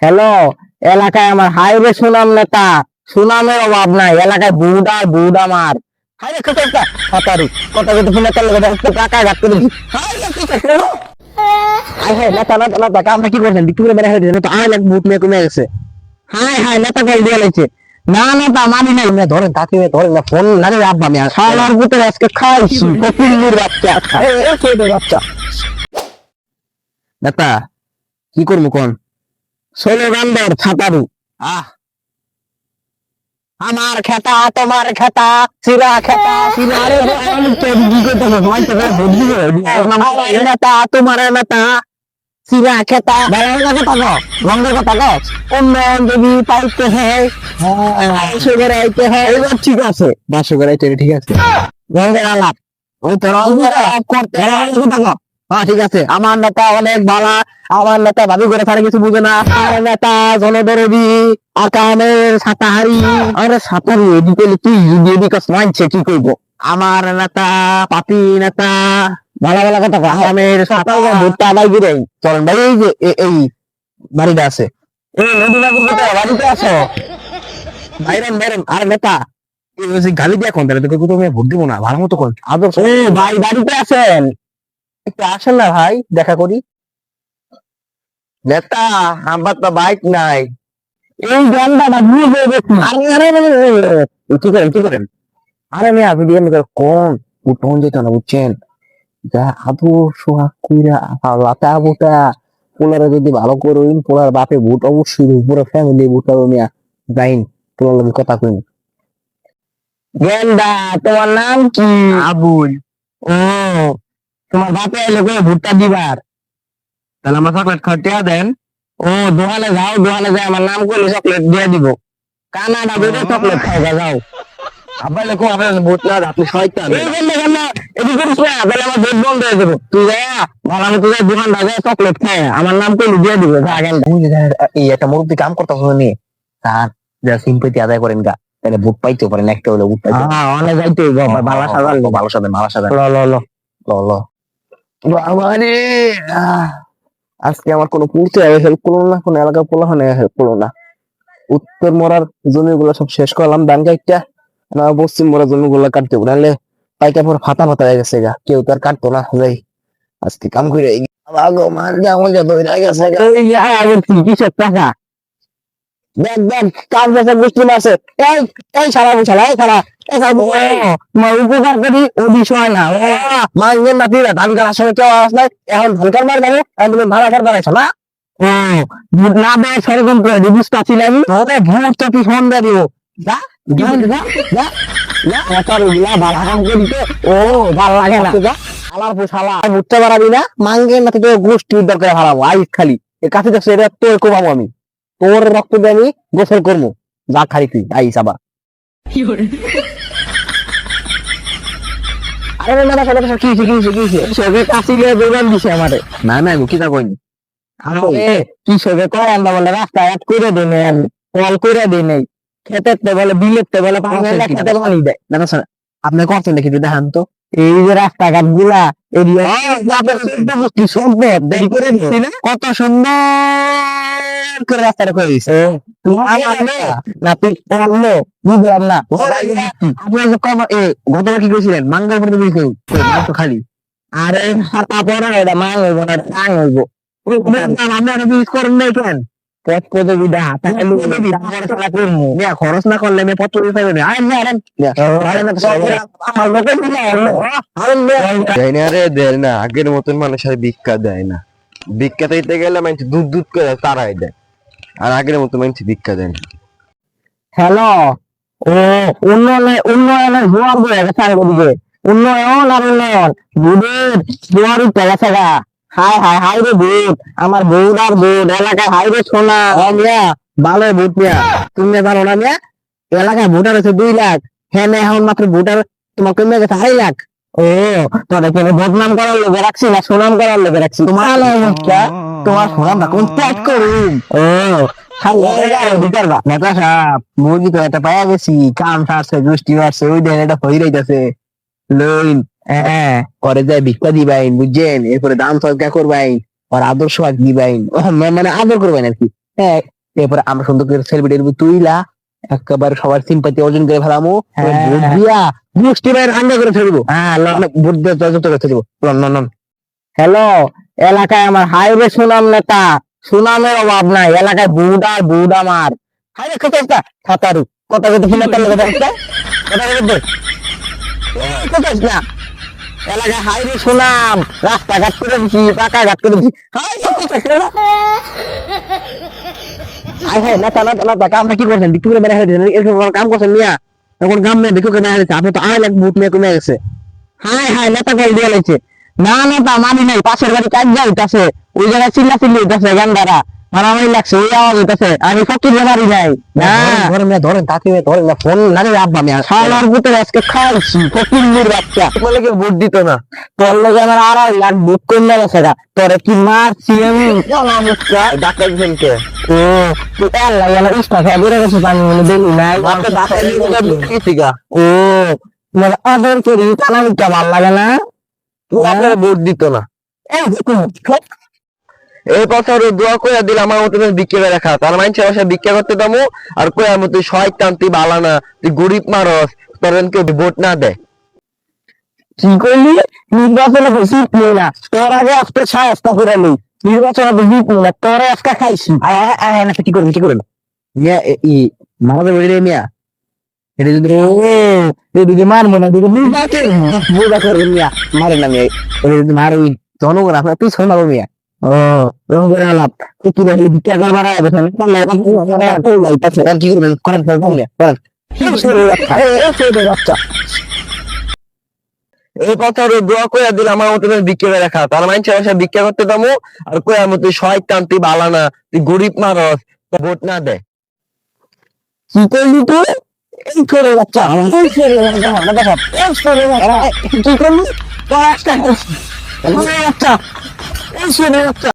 Hello, এলাকায় আমার highway সুনাম নেতা, সুনামের অভাব নাই। এলাকায় বুড়া বুড়া আমার হাইরে কথারি কথা কথা ফোনে চলে গেছে টাকা ঘাট করে দিই। হাই হাই নেতা নেতা নেতা আমরা কি করছেন বিক্রি করে বেড়ে হয়ে তো আয় লাখ বুট নিয়ে কমে গেছে। হাই হাই নেতা কল দিয়ে লাগছে। না নেতা মানি নাই না, ধরেন তাকে ধরেন না, ফোন লাগে আব্বা আমি সালার বুটে আজকে খাইছি কপিলের বাচ্চা বাচ্চা। নেতা কি করবো কোন ষোলো গান্ডার ছাতারু আহ আমার খেতা তোমার খেতা সিরা খেতা সিরা নেতা তোমার নেতা সিরা খেতা কথা গো রঙের কথা গো উন্নয়ন যদি পাইতে হয় সুগার আইতে হয় এবার ঠিক আছে বা সুগার আইতে ঠিক আছে রঙের আলাপ ওই তো রঙের আলাপ করতে কথা গো। হ্যাঁ ঠিক আছে, আমার নেতা অনেক ভালো, আমার নেতা ভাবি করে তারা কিছু বুঝে না। আমার নেতা জনদরদি আকামের সাতাহারি আরে সাতাহারি এদিকে তুই এদিকে মানছে কি করবো। আমার নেতা পাপি নেতা ভালো ভালো কথা আকামের সাতাহারি ভোটটা আদায় করে চলেন ভাই। এই যে এই বাড়িটা আছে এই নদীবাবুর বাড়িতে আছো বাইরেন বাইরেন। আর নেতা গালি দিয়া কোন তাহলে তুমি ভোট দিব না ভালো মতো কোন আদর্শ ভাই বাড়িতে আছেন একটু আসেন না ভাই দেখা করি। নেতা আমার তো বাইক নাই এই গান্ডাটা কি করেন কি করেন আরে মেয়ে আপনি দিয়ে কোন উঠন যেত না বুঝছেন যা আবু সোহাগ কুইরা লাতা বুটা পোলারে যদি ভালো করুন পোলার বাপে ভোট অবশ্যই পুরো ফ্যামিলি ভোট করবো মিয়া যাইন পোলার লগে কথা কইন। গেন্দা তোমার নাম কি? আবুল। ও তোমার বাপে এলে করে ভুট্টা দিবার তাহলে আমার চকলেট খাওয়া দেন। ও দোকানে যাও, দোকানে যাই আমার নাম করলে চকলেট দিয়ে দিব। কানাডা বেরো চকলেট খাওয়া যাও। আবার লেখো আপনার ভোট না আপনি শয়তান এদিকে করিস না তাহলে আমার ভোট বন্ধ হয়ে যাবে। তুই যা ভালো মতো যাই দোকান বাজায় চকলেট খায় আমার নাম করলে দিয়ে দিব। এই একটা মুরব্বী কাম করতে শুনি তার যা সিম্পতি আদায় করেন গা তাহলে ভোট পাইতে পারেন একটা হলে ভোট পাইতে অনেক যাইতে ভালো সাজান ভালো সাজান ভালো সাজান ল ল ল ল ল বাবারে আজকে আমার কোনো পূর্তি হেল্প করলো না, কোনো এলাকার পোলাহানে হেল্প করলো না। উত্তর মরার জমিগুলো সব শেষ করলাম ধান কাটটা, পশ্চিম মরার জমিগুলো কাটতে নাহলে পাইকা পর ফাতা ফাতা হয়ে গেছে গা, কেউ তার কাটতো না। যাই আজকে কাম করে কিসের টাকা দেখ দেখ কাজ বেচার গোষ্ঠী আছে। এই এই সারা বসালা এই সারা তোমার উপকার করি ও বিষয় না মাঝে না দিলে ধান কাটার সময় কেউ আস নাই এখন ধান কাট মার যাবে এখন তুমি ভাড়া কাট বাড়াইছো না। ও ভোট না দেয় ষড়যন্ত্র বুঝতে পারছিলাম আমি তোদের ভোট তো তুই সন্ধ্যা দিব যা ও ভাল লাগে না আলার পোশালা ভুটতে পারাবি না মাঙ্গের নাকি তোর গোষ্ঠী উদ্ধার করে হারাবো আইস খালি এর কাছে দেখছো এটা তোর কমাবো আমি তোর রক্ত দিয়ে আমি গোসল করবো যা খালি তুই আইস আবার। আরে না কি দিছে আমারে না না কি তা কইনি কি সবে কয় আমরা বলে রাস্তাঘাট করে দিনে কল করে দিনে খেতে বলে বিলেতে বলে খেতে পানি দেয় না না স্যার আপনি করছেন দেখি দেখান তো এই যে রাস্তাঘাট গুলা কত সুন্দর করে রাস্তাটা করে দিচ্ছে না তুই বুঝলাম না গতবার কি করেছিলেন মাঙ্গাল পর্যন্ত খালি আরে হাতা পড়া এটা মাং হইব না টাং হইব করেন নাই কেন খরচ না করলে আগের মতন মানুষ আর ভিক্ষা দেয় না। ভিক্ষা দিতে গেলে মানুষ দুধ দুধ করে তারাই দেয়, আর আগের মতো মানুষ ভিক্ষা দেয় না। হ্যালো ও উন্নয়নের উন্নয়নের জোয়ার বয়ে গেছে ওদিকে উন্নয়ন আর উন্নয়ন দুধের জোয়ার উঠে গেছে গা। হাই হাই হাই রে ভূত আমার বউর আর ভূত এলাকায় হাই রে সোনা মিয়া ভালো ভূত মিয়া তুমি জানো না মিয়া এলাকায় ভোটার হচ্ছে 2 লাখ হ্যাঁ এখন মাত্র ভোটার তোমার কমে গেছে 2.5 লাখ। ও তোদের কেন বদনাম করার লোভে রাখছি না সুনাম করার লোভে রাখছি তোমার তোমার সুনামটা কোন ত্যাগ করুন। ও নেতা সাহেব মুরগি তো এটা পাওয়া গেছি কাম সারছে গোষ্ঠী মারছে ওই দেন এটা হয়ে যাইতেছে লইন হ্যাঁ পরে যায় ভিক্ষা দিবাইন বুঝছেন এরপরে দাম সরকার করবাইন আর আদর্শ দিবাইন মানে আদর করবেন আর কি হ্যাঁ এরপরে আমরা সুন্দর করে সেলিব্রিটি তুইলা একেবারে সবার সিম্পাতি অর্জন করে ফেলামু ভোট দিয়া গোষ্ঠী বাইরে আন্ডা করে ফেলবো ভোট দিয়ে যত করে ফেলবো হ্যালো এলাকায় আমার হাইওয়ে সুনাম নেতা সুনামের অভাব নাই এলাকায় বুট আর বুট আমার হাইওয়ে কোথায় খাতারু কথা কথা ফিনা তাহলে কথা কথা কোথায় না এলাকায় হাইওয়ে সুনাম রাস্তাঘাট করে দিচ্ছি পাকা ঘাট করে দিচ্ছি আমরা কি করছেন বিক্রি করে বেড়ে এরকম কাম করছেন মিয়া এখন গ্রাম মেয়ে বিক্রি করে বেড়ে আপনি তো আড়াই লাখ বুট মেয়ে কমে গেছে হাই হাই নেতা কল দিয়ে লাগছে না নেতা মানি নাই পাশের বাড়ি কাজ যাইতাছে ওই জায়গায় চিল্লা চিল্লি হইতাছে গান্ডারা মারামারি লাগছে ওই আওয়াজ হইতাছে আমি ফকির মারি নাই না ধরেন না ধরেন তাকে ধরেন না ফোন না রে আব্বা মিয়া শালার ভিতরে আজকে খাইছি ফকির মির বাচ্চা তোমার লাগে ভোট দিত না তোর লগে আমার আড়াই লাখ বুট করে গেছে গা তোরে কি মারছি আমি ডাক্তার দিচ্ছেন কে ও তুই আল্লাহ আল্লাহ উস্তা খাই বেড়ে গেছে পানি মনে দেলি নাই ও মানে আদর করি তাহলে আমি কে ভাল লাগে না আপনার ভোট দিত না এই দেখুন এই কথা দোয়া করে দিলে আমার মতো বিক্রি করে রাখা তার মানুষের বাসায় ভিক্ষা করতে দামু আর কই আমার তুই শয়তান তুই বালা না তুই গরিব মানুষ তোর কেউ ভোট না দেয় কি করলি নির্বাচনে সিট নেই না তোর আগে আজকে সাহসটা করে নেই নির্বাচনে জিত নেই না তোরে আজকে খাইছি না কি করবি মিয়া ই মারা যাবে মিয়া এটা যদি মারবো না যদি বুঝা করবেন মিয়া মারে না মিয়া যদি মার ওই জনগণ আপনার তুই শোন মারবো মিয়া ও রকম করে আলাপ কি বলি ভিক্ষা করবার কি করবেন করেন বাচ্চা এই কথা দোয়া করে দিলে আমার মতো বিক্রি করে রাখা তার মানুষের বাসায় ভিক্ষা করতে দামু আর কই আমার তুই শয়তান তুই বালা না তুই গরিব মানুষ তোর ভোট না দেয় কি করলি তুই এই করে বাচ্চা কি করলি বাচ্চা